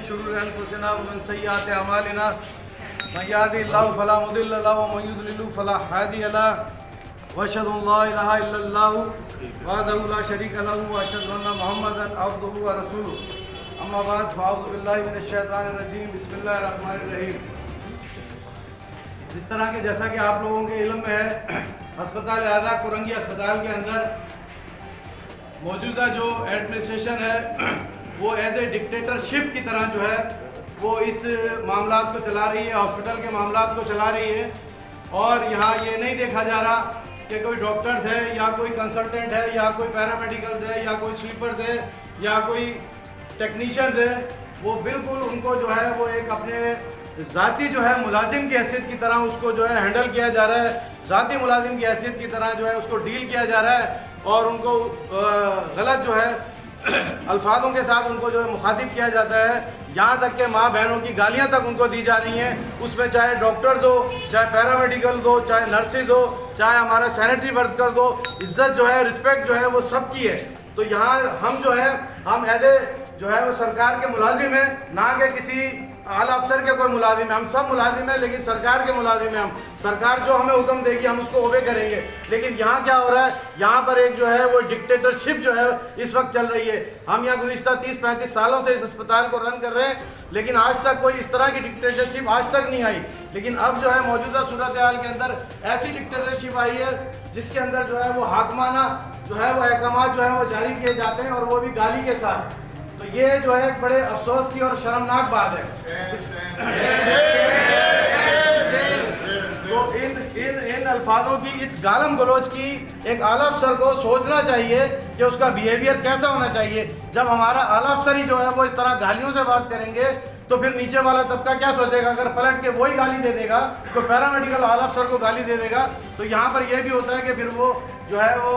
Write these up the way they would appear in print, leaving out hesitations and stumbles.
शुरूर अनफुसिना व मिन सय्यिआति अमालिना मन यहदिहिल्लाहु फला मुदिल्ल लहु व मन युद्लिल फला हादिय लहु व अशहदु अन ला इलाहा इल्लल्लाहु वहदहु ला शरीका लहु व अशहदु अन्ना मुहम्मदन अब्दुहु व रसूलुहु अम्मा बाद फ़अऊज़ु बिल्लाहि मिनश शैतानिर रजीम बिस्मिल्लाहिर रहमानिर रहीम। जिस तरह के जैसा कि आप लोगों के इल्म में है, अस्पताल आज़ा कुरंगी अस्पताल के अंदर मौजूदा जो एडमिनिस्ट्रेशन है वो एज ए डिक्टेटरशिप की तरह जो है वो इस मामलात को चला रही है, हॉस्पिटल के मामलात को चला रही है। और यहाँ ये नहीं देखा जा रहा कि कोई डॉक्टर्स है या कोई कंसल्टेंट है या कोई पैरामेडिकल्स है या कोई स्वीपर्स है या कोई टेक्नीशियंस है, वो बिल्कुल उनको जो है वो एक अपने ज़ाती जो है मुलाजिम की हैसियत की तरह उसको जो है हैंडल किया जा रहा है, ज़ाती मुलाजिम की हैसियत की तरह जो है उसको डील किया जा रहा है और उनको गलत जो है अल्फाजों के साथ उनको जो है मुखातिब किया जाता है। यहाँ तक के माँ बहनों की गालियाँ तक उनको दी जा रही हैं, उसमें चाहे डॉक्टर्स हो, चाहे पैरामेडिकल हो, चाहे नर्सिस हो, चाहे हमारा सैनिटरी वर्कर हो, इज्जत जो है रिस्पेक्ट जो है वो सबकी है। तो यहाँ हम जो है हम एज ए जो है वो सरकार के मुलाजिम हैं, ना कि किसी आला अफसर के कोई मुलाजिम है। हम सब मुलाजिम हैं लेकिन सरकार के मुलाजिम हैं। हम सरकार जो हमें हुक्म देगी हम उसको ओबे करेंगे। लेकिन यहाँ क्या हो रहा है, यहाँ पर एक जो है वो डिक्टेटरशिप जो है इस वक्त चल रही है। हम यहाँ गुज़िश्ता 30-35 सालों से इस अस्पताल को रन कर रहे हैं, लेकिन आज तक कोई इस तरह की डिक्टेटरशिप आज तक नहीं आई। लेकिन अब जो है मौजूदा सूरत हाल के अंदर ऐसी डिक्टेटरशिप आई है जिसके अंदर जो है वो हाकमाना जो है वो अहकामात जो है वो जारी किए जाते हैं और वो भी गाली के साथ। तो ये जो है एक बड़े अफसोस की और शर्मनाक बात है। तो इन अल्फाजों की, इस गालम गलोच की एक आला अफसर को सोचना चाहिए कि उसका बिहेवियर कैसा होना चाहिए। जब हमारा आला अफसर ही जो है वो इस तरह गालियों से बात करेंगे तो फिर नीचे वाला तबका क्या सोचेगा। अगर पलट के वही गाली दे देगा तो पैरामेडिकल आला अफसर को गाली दे देगा। तो यहाँ पर यह भी होता है कि फिर वो जो है वो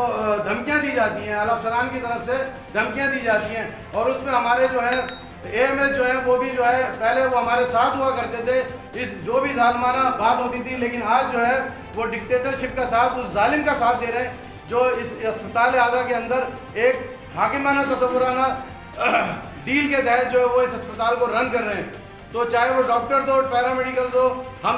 धमकियाँ दी जाती हैं, आला अफसरान की तरफ से धमकियाँ दी जाती हैं। और उसमें हमारे जो है AMS जो है वो भी जो है पहले वो हमारे साथ हुआ करते थे, इस जो भी जालिमाना बात होती थी, लेकिन आज जो है वो डिक्टेटरशिप का साथ, उस जालिम का साथ दे रहे हैं जो इस अस्पताल आज़ा के अंदर एक हाकिमाना तसव्वुराना डील के तहत जो है वो इस अस्पताल को रन कर रहे हैं। तो चाहे वो डॉक्टर हो, पैरामेडिकल हो, हम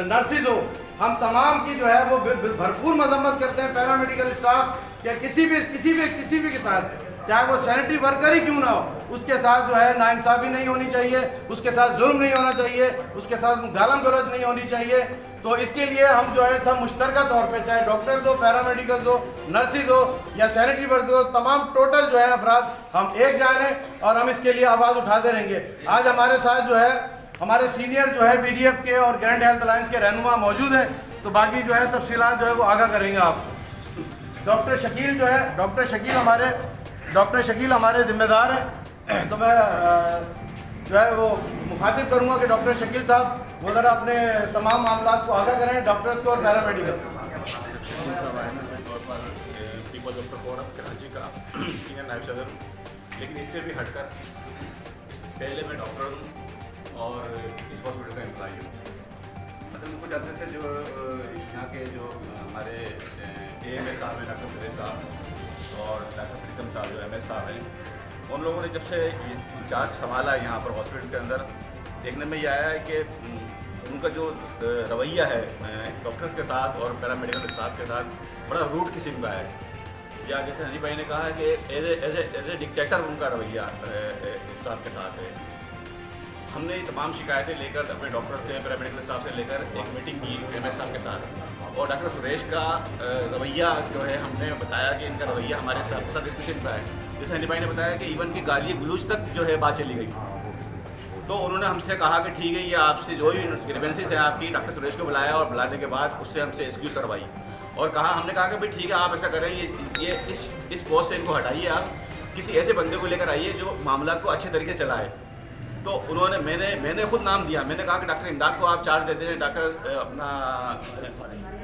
नर्सिस हो, हम तमाम की जो है वो भरपूर मजम्मत करते हैं पैरामेडिकल स्टाफ या किसी भी के साथ, चाहे वो सैनिटरी वर्कर ही क्यों ना हो, उसके साथ जो है नाइंसाफ़ी नहीं होनी चाहिए, उसके साथ जुल्म नहीं होना चाहिए, उसके साथ गालम गलौज नहीं होनी चाहिए। तो इसके लिए हम जो है सब मुश्तरका तौर पे, चाहे डॉक्टर हो, पैरामेडिकल हो, नर्सिस हो या सैनिटरी वर्कर हो, तमाम टोटल जो है अफराद हम एक जान हैं और हम इसके लिए आवाज़ उठाते रहेंगे। आज हमारे साथ जो है हमारे सीनियर जो है BDF के और ग्रैंड हेल्थ अलायंस के रहनुमा मौजूद हैं, तो बाकी जो है तफसीलात जो है वो आगाह करेंगे आप। डॉक्टर शकील हमारे ज़िम्मेदार हैं, तो मैं जो है वो मुखातिब करूँगा कि डॉक्टर शकील साहब वो ज़रा अपने तमाम मामलात को आगाह करें, डॉक्टर्स को और paramedical. People doctor forum Karachi का सीनियर नायब सदर हूँ, लेकिन इससे भी हटकर पहले मैं डॉक्टर हूँ और इस हॉस्पिटल का एम्प्लॉई हूँ। मतलब कुछ अर्से से जो यहाँ के जो हमारे AMS साहब हैं, डॉक्टर सुरेश साहब और डॉक्टर प्रीतम साहब जो MS साहब हैं, उन लोगों ने जब से ये इंचार्ज संभाला है यहाँ पर हॉस्पिटल के अंदर, देखने में ये आया है कि उनका जो रवैया है डॉक्टर्स के साथ और पैरामेडिकल स्टाफ के साथ बड़ा रूट किस्म का है। या जैसे हनी भाई ने कहा है कि एज ए डिक्टेटर उनका रवैया स्टाफ के साथ है। हमने तमाम शिकायतें लेकर अपने डॉक्टर से, पैरामेडिकल स्टाफ से लेकर एक मीटिंग की MS साहब के साथ, और डॉक्टर सुरेश का रवैया जो है हमने बताया कि इनका रवैया हमारे स्टाफ के साथ इस किस्म का है। जैसे हनी भाई ने बताया कि इवन की गाली गलौज तक जो है बात चली गई। तो उन्होंने हमसे कहा कि ठीक है, ये आपसे जो भी ग्रीवेंसेस है आपकी, डॉक्टर सुरेश को बुलाया और बुलाने के बाद उससे हमसे एक्सक्यूज़ करवाई और कहा, हमने कहा कि भाई ठीक है आप ऐसा करें, ये इस पोस्ट से इनको हटाइए, आप किसी ऐसे बंदे को लेकर आइए जो मामला को अच्छे तरीके से चलाए। तो उन्होंने मैंने खुद नाम दिया, मैंने कहा कि डॉक्टर इमदाद को आप चार्ज दे दें, डॉक्टर अपना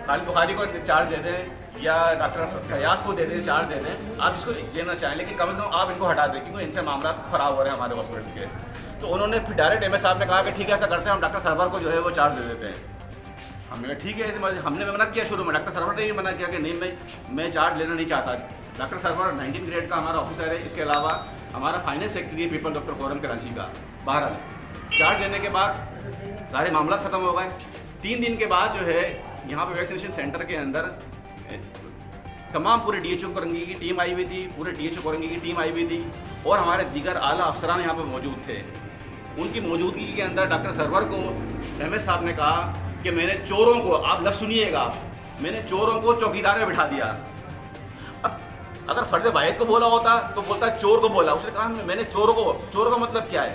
खालिद बुखारी को चार्ज दे दें या डॉक्टर फयाज को दे दें, चार्ज दे दें, आप इसको देना चाहें, लेकिन कम से कम आप इनको हटा दें क्योंकि इनसे मामला ख़राब हो रहे हैं हमारे हॉस्पिटल्स के। तो उन्होंने फिर डायरेक्ट MS साहब ने कहा कि ठीक है ऐसा करते हैं, हम डॉक्टर सरवर को जो है वो चार्ज दे देते हैं। हमने कहा ठीक है, ऐसे हमने मना किया शुरू में, डॉक्टर सरवर ने भी मना किया कि नहीं मैं चार्ज लेना नहीं चाहता। डॉक्टर सरवर 19 ग्रेड का हमारा ऑफिसर है, इसके अलावा हमारा फाइनेंस सेक्रेटरी है पीपल डॉक्टर फोरम कराची का। बहरहाल चार्ज लेने के बाद सारे मामला ख़त्म हो गए। 3 दिन के बाद जो है यहाँ पे वैक्सीनेशन सेंटर के अंदर तमाम पूरे DHO कोरंगी की टीम आई हुई थी, पूरे DHO कोरंगी की टीम आई हुई थी और हमारे दीगर आला अफसरान यहाँ पे मौजूद थे। उनकी मौजूदगी के अंदर डॉक्टर सरवर को MS साहब ने कहा कि मैंने चोरों को, आप लफ्ज़ सुनिएगा, मैंने चोरों को चौकीदार में बिठा दिया। अब अगर फर्द वाहिद को बोला होता तो बोलता चोर को बोला, उसने कहा मैंने चोरों को, चोर का मतलब क्या है?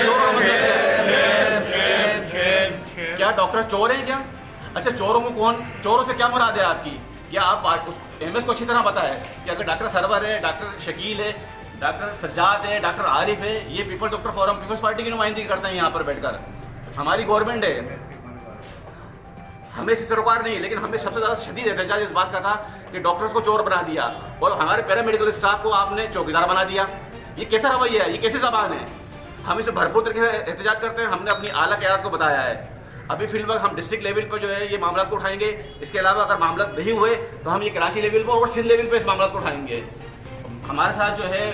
चोर का मतलब क्या डॉक्टर चोर हैं क्या? अच्छा, चोरों को कौन, चोरों से क्या मुराद है आपकी? क्या आप MS को अच्छी तरह पता है कि अगर डॉक्टर सरवर है, डॉक्टर शकील है, डॉक्टर सज्जाद है, डॉक्टर आरिफ है, ये people doctor forum peoples party की नुमाइंदगी करते हैं यहाँ पर बैठकर। हमारी गवर्नमेंट है, हमें इससे सरोकार नहीं है, लेकिन हमें सबसे ज़्यादा शदीद एहतजाज इस बात का था कि डॉक्टर्स को चोर बना दिया और हमारे पैरामेडिकल स्टाफ को आपने चौकीदार बना दिया। ये कैसा रवैया है? ये कैसी ज़बान है? हम इसे भरपूर तरीके से एहतजाज करते हैं। हमने अपनी आला क़यादत को बताया है। अभी फिलहाल हम डिस्ट्रिक्ट लेवल पर जो है ये मामला को उठाएंगे। इसके अलावा अगर मामला नहीं हुए तो हम ये कराची लेवल पर और सिंध लेवल पर इस मामला को उठाएंगे। हमारे साथ जो है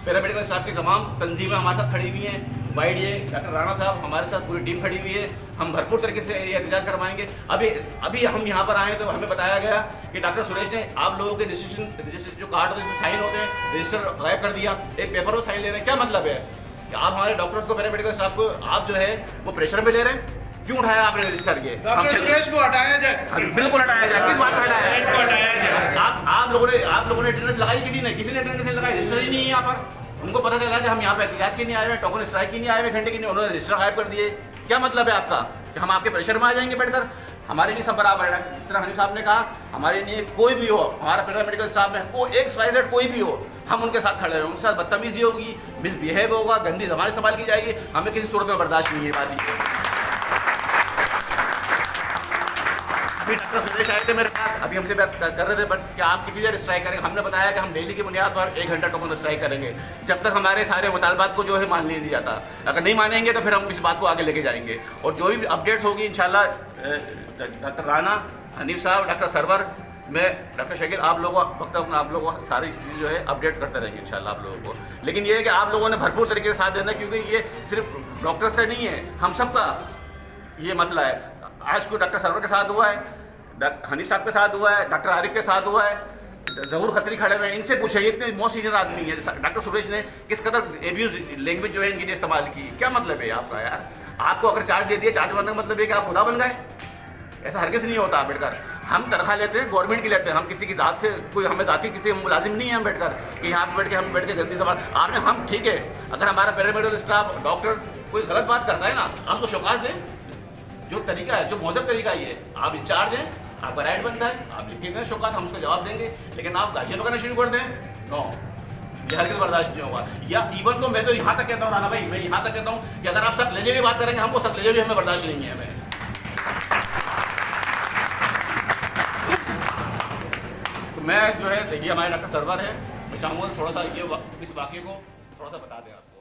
पैरामेडिकल स्टाफ की तमाम तंजीमें हमारे साथ खड़ी हुई हैं। YDA डॉक्टर राणा साहब, हमारे साथ पूरी टीम खड़ी हुई है। हम भरपूर तरीके से ये एहतजाज करवाएंगे। अभी हम यहाँ पर आए तो हमें बताया गया कि डॉक्टर सुरेश ने आप लोगों के रजिस्ट्रेशन जो कार्ड होते हैं साइन होते हैं, रजिस्टर गायब कर दिया। एक पेपर पर साइन ले रहे हैं। क्या मतलब है कि आप हमारे डॉक्टर्स को, पैरामेडिकल स्टाफ को आप जो है वो प्रेशर में ले रहे हैं? क्यों उठाया आपने रजिस्टर के? डॉक्टर सुरेश को हटाया जाए। बिल्कुल हटाया जाए। किस बात पर हटाया? आप लोगों ने अटेंडेंस लगाई? किसी ने अटेंडेंस नहीं लगाई। रजिस्टर ही नहीं है यहाँ पर। उनको पता चला कि हम यहाँ पे एहतजाज के नहीं आए हुए, टोकन स्ट्राइक के नहीं आए हुए, घंटे के नहीं, उन्होंने रजिस्टर गायब कर दिए। क्या मतलब है आपका कि हम आपके प्रेशर में आ जाएंगे बैठकर? हमारे लिए सब बराबर है। जिस तरह हनी साहब ने कहा, हमारे लिए कोई भी हो, हमारा पैरामेडिकल स्टाफ में कोई XYZ कोई भी हो, हम उनके साथ खड़े हैं। उनके साथ बदतमीजी होगी, मिसबिहेव होगा, गंदी ज़बान इस्तेमाल की जाएगी, हमें किसी सूरत में बर्दाश्त नहीं है। बात ये अभी डॉक्टर सुरेश आए थे मेरे पास, अभी हमसे बात कर रहे थे बट क्या आप कितनी देर स्ट्राइक करेंगे? हमने बताया कि हम डेली की बुनियाद पर 1 घंटा टोकन स्ट्राइक करेंगे जब तक हमारे सारे मुतालबात को जो है मान नहीं जाता। अगर नहीं मानेंगे तो फिर हम इस बात को आगे लेके जाएंगे और जो भी अपडेट्स होगी इंशाल्लाह डॉक्टर राणा, हनीफ साहब, डॉक्टर सरवर, मैं, डॉक्टर शकील, आप लोगों को आप लोगों को सारी चीज़ जो है अपडेट्स करते रहेंगे इंशाल्लाह आप लोगों को। लेकिन ये है कि आप लोगों ने भरपूर तरीके से साथ देना, क्योंकि ये सिर्फ डॉक्टर्स का नहीं है, हम सबका ये मसला है। आज को डॉक्टर सरवर के साथ हुआ है, हनीफ साहब के साथ हुआ है, डॉक्टर आरिफ के साथ हुआ है, ज़हूर खत्री खड़े हुए हैं। इनसे पूछे, इतने मोस्ट सीनियर आदमी है। डॉक्टर सुरेश ने किस कदर एब्यूज लैंग्वेज जो है इनकी इस्तेमाल की। क्या मतलब है आपका यार? आपको अगर चार्ज दे दिया, चार्ज बनने का मतलब है कि आप खुदा बन गए? ऐसा हरगिज़ नहीं होता। अम्बेडकर, हम तनख्वाह लेते हैं, गवर्नमेंट की लेते हैं, हम किसी की ज़ात से कोई हमें ज़ाती किसी मुलाजिम नहीं है अम्बेडकर कि यहाँ पर हम बैठ के गंदी सवाल आपने हम ठीक है। अगर हमारा पैरामेडिकल स्टाफ, डॉक्टर कोई गलत बात करता है ना, आप उसको शौकास दें। जो तरीका है, जो मौजूद तरीका ये, आप इंचार्ज हैं, आपका राइट बनता है, आप लिखिएगा शौकात, हम उसका जवाब देंगे। लेकिन आप गालियाँ तो करना शुरू कर दें, नो, ये हरगिज़ बर्दाश्त नहीं होगा। या इवन तो मैं तो यहाँ तक कहता हूँ राना भाई, मैं यहाँ तक कहता हूँ कि अगर आप सख्त लहजे भी बात करेंगे, हमको सख्त लहजे भी हमें बर्दाश्त नहीं है। हमें तो मैं जो है, देखिए हमारे डॉक्टर सरवर है, मैं चाहूँगा थोड़ा सा ये इस वाक़े को थोड़ा सा बता दें आपको।